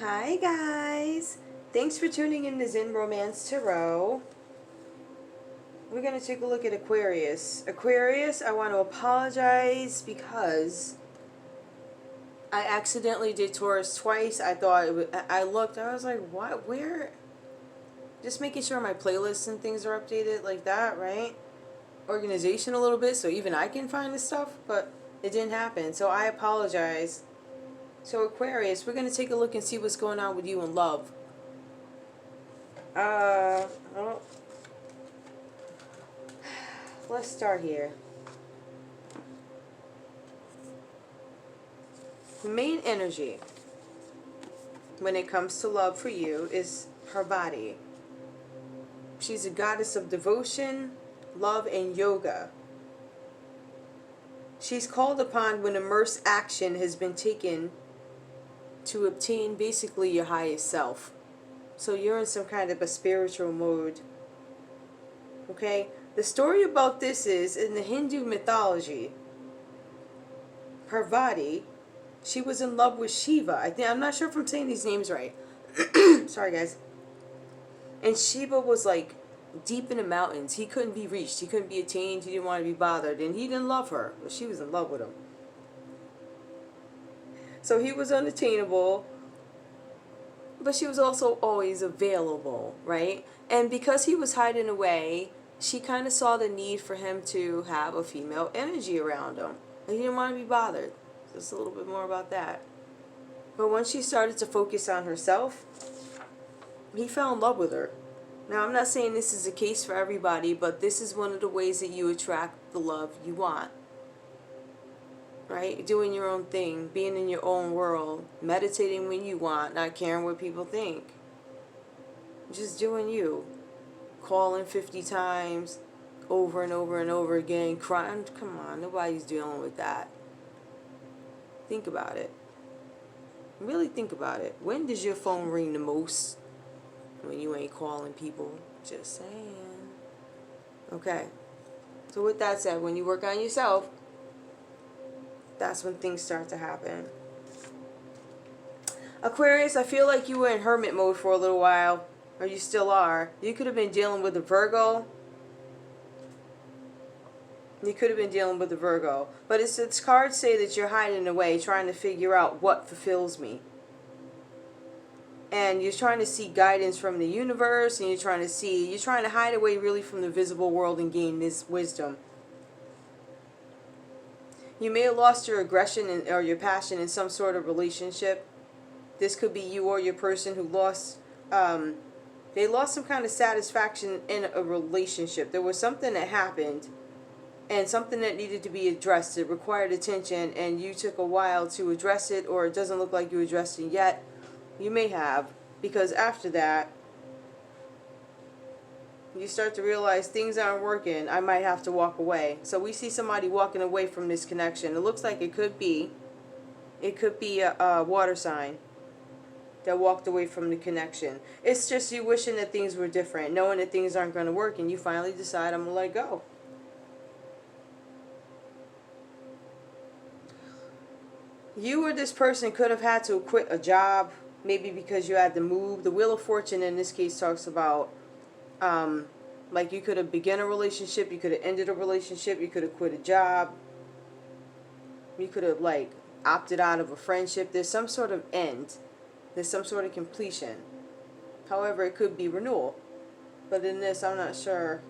Hi guys! Thanks for tuning in to Zen Romance Tarot. We're going to take a look at Aquarius. Aquarius, I want to apologize because I accidentally did Taurus twice. I thought it was, I looked, I was like, what? Where? Just making sure my playlists and things are updated like that, right? Organization a little bit so even I can find the stuff, but it didn't happen. So I apologize. So Aquarius, we're going to take a look and see what's going on with you in love. Well, let's start here. The main energy when it comes to love for you is her body. She's a goddess of devotion, love, and yoga. She's called upon when immersed action has been taken to obtain basically your highest self. So you're in some kind of a spiritual mode. Okay? The story about this is, in the Hindu mythology, Parvati, she was in love with Shiva. I'm not sure if I'm saying these names right. Sorry, guys. And Shiva was like deep in the mountains. He couldn't be reached. He couldn't be attained. He didn't want to be bothered. And he didn't love her. But she was in love with him. So he was unattainable. But she was also always available, right? And because he was hiding away, she kind of saw the need for him to have a female energy around him. And he didn't want to be bothered. Just a little bit more about that. But once she started to focus on herself, he fell in love with her. Now, I'm not saying this is a case for everybody, but this is one of the ways that you attract the love you want. Right? Doing your own thing, being in your own world, meditating when you want, not caring what people think. Just doing you. Calling 50 times, over and over and over again, crying. Come on, nobody's dealing with that. Think about it. Really think about it. When does your phone ring the most? When you ain't calling people. Just saying. Okay. So with that said, when you work on yourself, that's when things start to happen. Aquarius, I feel like you were in hermit mode for a little while. Or you still are. You could have been dealing with a Virgo. You could have been dealing with a Virgo. But its cards say that you're hiding away, trying to figure out what fulfills me. And you're trying to seek guidance from the universe. And you're trying to hide away really from the visible world and gain this wisdom. You may have lost your aggression or your passion in some sort of relationship. This could be you or your person who lost... they lost some kind of satisfaction in a relationship. There was something that happened and something that needed to be addressed. It required attention and you took a while to address it, or it doesn't look like you addressed it yet. You may have, because after that, you start to realize things aren't working. I might have to walk away. So we see somebody walking away from this connection. It looks like it could be a water sign that walked away from the connection. It's just you wishing that things were different, knowing that things aren't going to work, and you finally decide, I'm going to let it go. You or this person could have had to quit a job, maybe because you had to move. The Wheel of Fortune in this case talks about, like you could have begun a relationship, you could have ended a relationship, you could have quit a job, you could have like opted out of a friendship. There's some sort of end. There's some sort of completion. However, it could be renewal. But in this, I'm not sure.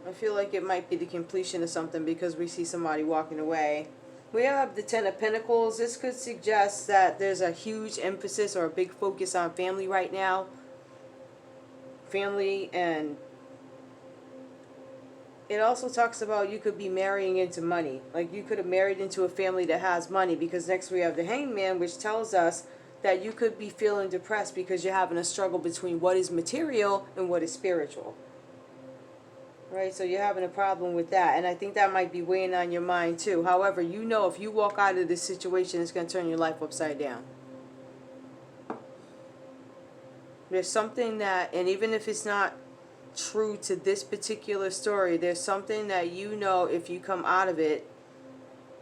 I feel like it might be the completion of something because we see somebody walking away. We have the Ten of Pentacles. This could suggest that there's a huge emphasis or a big focus on family right now. Family, and it also talks about you could be marrying into money. Like you could have married into a family that has money, because next we have the Hangman, which tells us that you could be feeling depressed because you're having a struggle between what is material and what is spiritual. Right? So you're having a problem with that. And I think that might be weighing on your mind too. However, you know if you walk out of this situation, it's going to turn your life upside down. There's something that, and even if it's not true to this particular story, there's something that you know if you come out of it,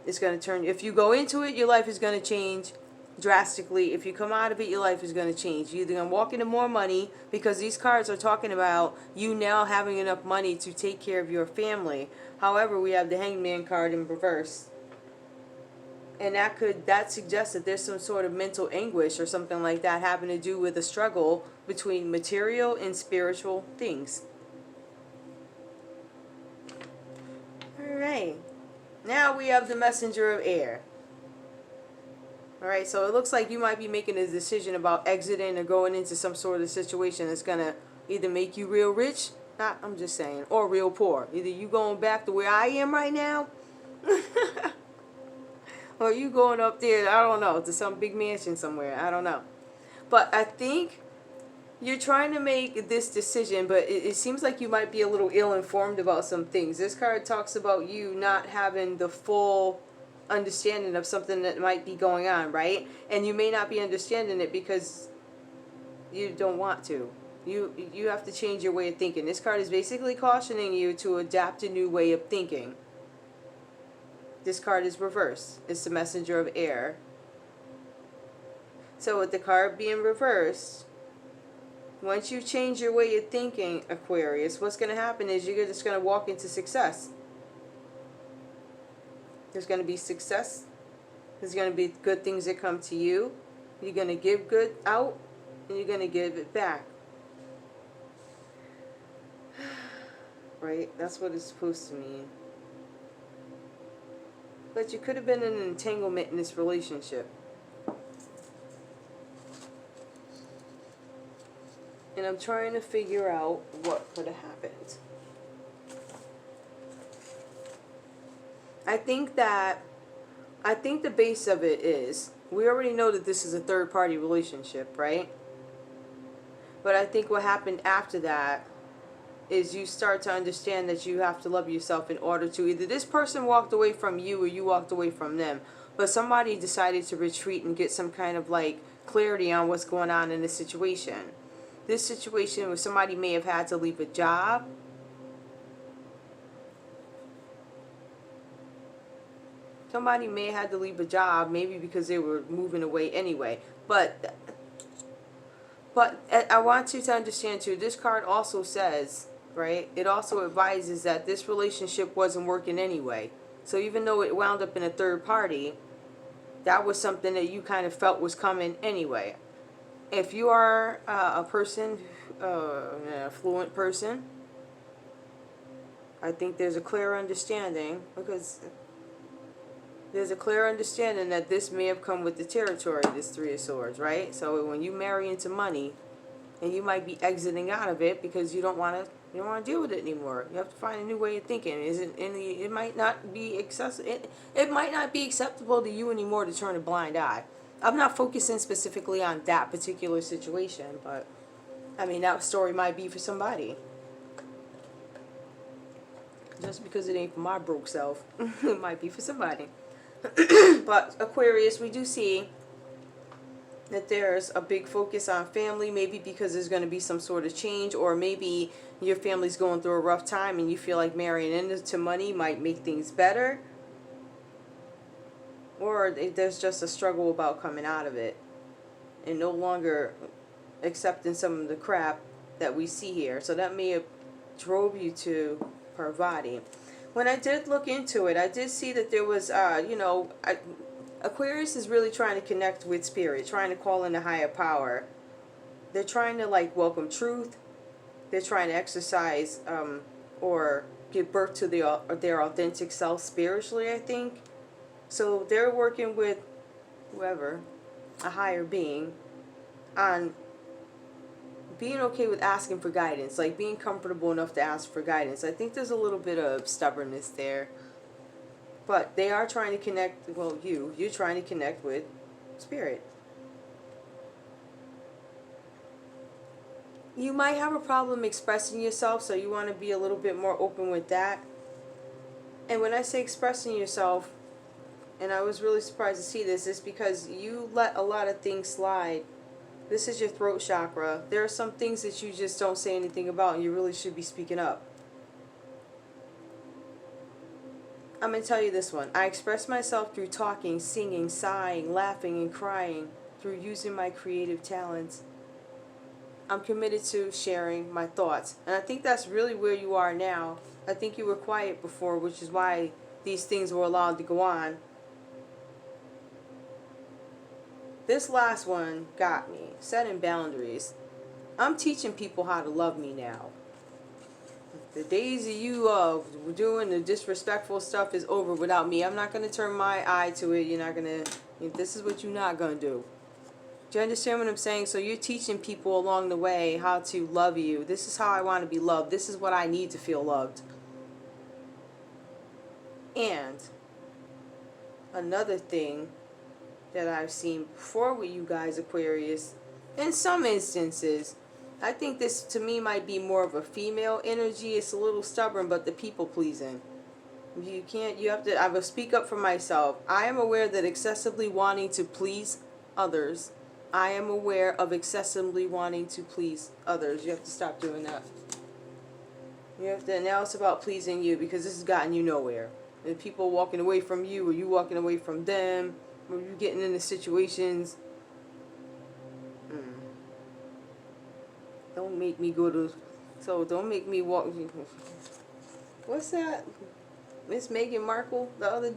it's going to turn, if you go into it, your life is going to change. drastically. If you come out of it, your life is going to change. You're either going to walk into more money, because these cards are talking about you now having enough money to take care of your family. However, we have the Hangman card in reverse. And that suggests that there's some sort of mental anguish or something like that having to do with a struggle between material and spiritual things. Alright. Now we have the Messenger of Air. Alright, so it looks like you might be making a decision about exiting or going into some sort of situation that's going to either make you real rich, I'm just saying, or real poor. Either you going back to where I am right now, or you going up there, I don't know, to some big mansion somewhere. I don't know. But I think you're trying to make this decision, but it seems like you might be a little ill-informed about some things. This card talks about you not having the full understanding of something that might be going on, right? And you may not be understanding it because you don't want to. You have to change your way of thinking. This card is basically cautioning you to adapt a new way of thinking. This card is reversed. It's the Messenger of Air. So with the card being reversed, once you change your way of thinking, Aquarius, what's going to happen is you're just going to walk into success. There's going to be success. There's going to be good things that come to you. You're going to give good out, and you're going to give it back. Right? That's what it's supposed to mean. But you could have been in an entanglement in this relationship. And I'm trying to figure out what could have happened. I think the base of it is, we already know that this is a third-party relationship, right? But I think what happened after that is you start to understand that you have to love yourself in order to, either this person walked away from you or you walked away from them. But somebody decided to retreat and get some kind of like clarity on what's going on in this situation. This situation where somebody may have had to leave a job. Somebody may have had to leave a job, maybe because they were moving away anyway. But I want you to understand too, this card also says, right, it also advises that this relationship wasn't working anyway. So even though it wound up in a third party, that was something that you kind of felt was coming anyway. If you are a person, an affluent person, I think there's a clear understanding, because there's a clear understanding that this may have come with the territory, this Three of Swords, right? So when you marry into money, and you might be exiting out of it because you don't want to deal with it anymore. You have to find a new way of thinking. It might not be it might not be acceptable to you anymore to turn a blind eye. I'm not focusing specifically on that particular situation, but I mean, that story might be for somebody. Just because it ain't for my broke self, it might be for somebody. But Aquarius, we do see that there's a big focus on family, maybe because there's going to be some sort of change, or maybe your family's going through a rough time and you feel like marrying into money might make things better, or there's just a struggle about coming out of it and no longer accepting some of the crap that we see here. So that may have drove you to Parvati. When I did look into it, I did see that there was Aquarius is really trying to connect with spirit, trying to call in a higher power. They're trying to like welcome truth. They're trying to exercise or give birth to their authentic self spiritually, I think. So they're working with whoever, a higher being, on being okay with asking for guidance, like being comfortable enough to ask for guidance. I think there's a little bit of stubbornness there. But they are trying to connect, well, you're trying to connect with spirit. You might have a problem expressing yourself, so you want to be a little bit more open with that. And when I say expressing yourself, and I was really surprised to see this, is because you let a lot of things slide. This is your throat chakra. There are some things that you just don't say anything about, and you really should be speaking up. I'm going to tell you this one. I express myself through talking, singing, sighing, laughing, and crying, through using my creative talents. I'm committed to sharing my thoughts. And I think that's really where you are now. I think you were quiet before, which is why these things were allowed to go on. This last one got me. Setting boundaries. I'm teaching people how to love me now. The days of you doing the disrespectful stuff is over without me. I'm not going to turn my eye to it. You're not going to... This is what you're not going to do. Do you understand what I'm saying? So you're teaching people along the way how to love you. This is how I want to be loved. This is what I need to feel loved. And another thing that I've seen before with you guys, Aquarius, in some instances, I think this to me might be more of a female energy. It's a little stubborn, but the people pleasing. You have to, I will speak up for myself. I am aware that excessively wanting to please others. I am aware of excessively wanting to please others. You have to stop doing that. You have to, now it's about pleasing you, because this has gotten you nowhere. And people walking away from you, or you walking away from them, or you getting into situations. Don't make me go to, so don't make me walk. What's that? Miss Meghan Markle the other day.